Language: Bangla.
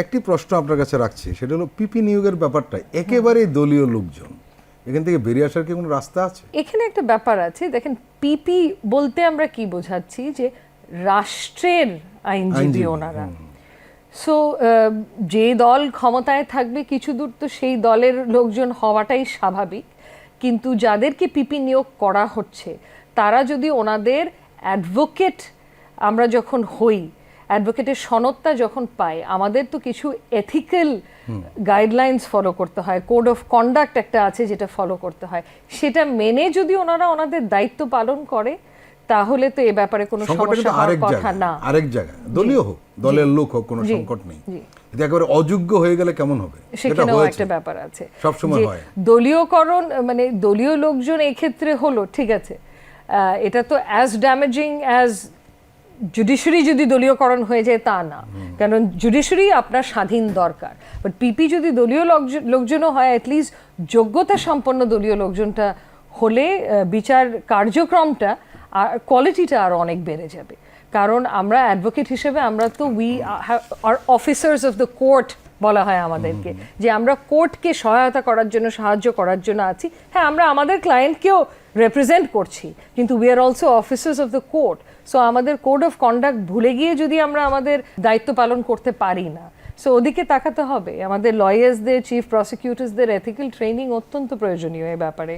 একটি প্রশ্ন আপনার কাছে রাখছি, সেটা হলো পিপি নিয়োগের ব্যাপারটা একেবারেই দলীয় লোকজন, এখান থেকে বেরিয়ে আসার কি কোনো রাস্তা আছে? এখানে একটা ব্যাপার আছে, দেখেন পিপি বলতে আমরা কি বোঝাচ্ছি, যে রাষ্ট্রের আইনজীবী ওনারা। সো যে দল ক্ষমতায় থাকবে কিছু দূর তো সেই দলের লোকজন হওয়াটাই স্বাভাবিক, কিন্তু যাদেরকে পিপি নিয়োগ করা হচ্ছে তারা যদি ওনাদের অ্যাডভোকেট, আমরা যখন হই অ্যাডভোকেটের সনদটা যখন পাই, আমাদের তো কিছু এথিক্যাল গাইডলাইন্স ফলো করতে হয়, কোড অফ কন্ডাক্ট একটা আছে যেটা ফলো করতে হয়, সেটা মেনে যদি ওনারা ওনাদের দায়িত্ব পালন করে তাহলে তো এ ব্যাপারে কোনো সমস্যা হওয়ার কথা না। আরেক জায়গায় দলীয় হোক, দলের লোক হোক, কোনো সংকট নেই। কিন্তু একেবারে অযোগ্য হয়ে গেলে কেমন হবে, সেখানেও একটা ব্যাপার আছে। সবসময় হয় দলীয়করণ, মানে দলীয় লোকজন এই ক্ষেত্রে হলো ঠিক আছে, এটা তো অ্যাজ ড্যামেজিং অ্যাজ জুডিশিয়ারি যদি দলীয়করণ হয়ে যায় তা না, কারণ জুডিশিয়ারি আপনার স্বাধীন দরকার, বাট পিপি যদি দলীয় লোকজনও হয়, অ্যাটলিস্ট যোগ্যতা সম্পন্ন দলীয় লোকজনটা হলে বিচার কার্যক্রমটা আর কোয়ালিটিটা আরও অনেক বেড়ে যাবে। কারণ আমরা অ্যাডভোকেট হিসেবে আমরা তো we are officers of the court বলা হয় আমাদেরকে, যে আমরা কোর্টকে সহায়তা করার জন্য, সাহায্য করার জন্য আছি। হ্যাঁ, আমরা আমাদের ক্লায়েন্টকেও রিপ্রেজেন্ট করছি, কিন্তু we are also officers of the court. So আমাদের কোড অফ কন্ডাক্ট ভুলে গিয়ে যদি আমরা আমাদের দায়িত্ব পালন করতে পারি না, সো ওদিকে তাকাতে হবে। আমাদের লয়ার্সদের, চিফ প্রসিকিউটরসদের এথিক্যাল ট্রেনিং অত্যন্ত প্রয়োজনীয় এ ব্যাপারে।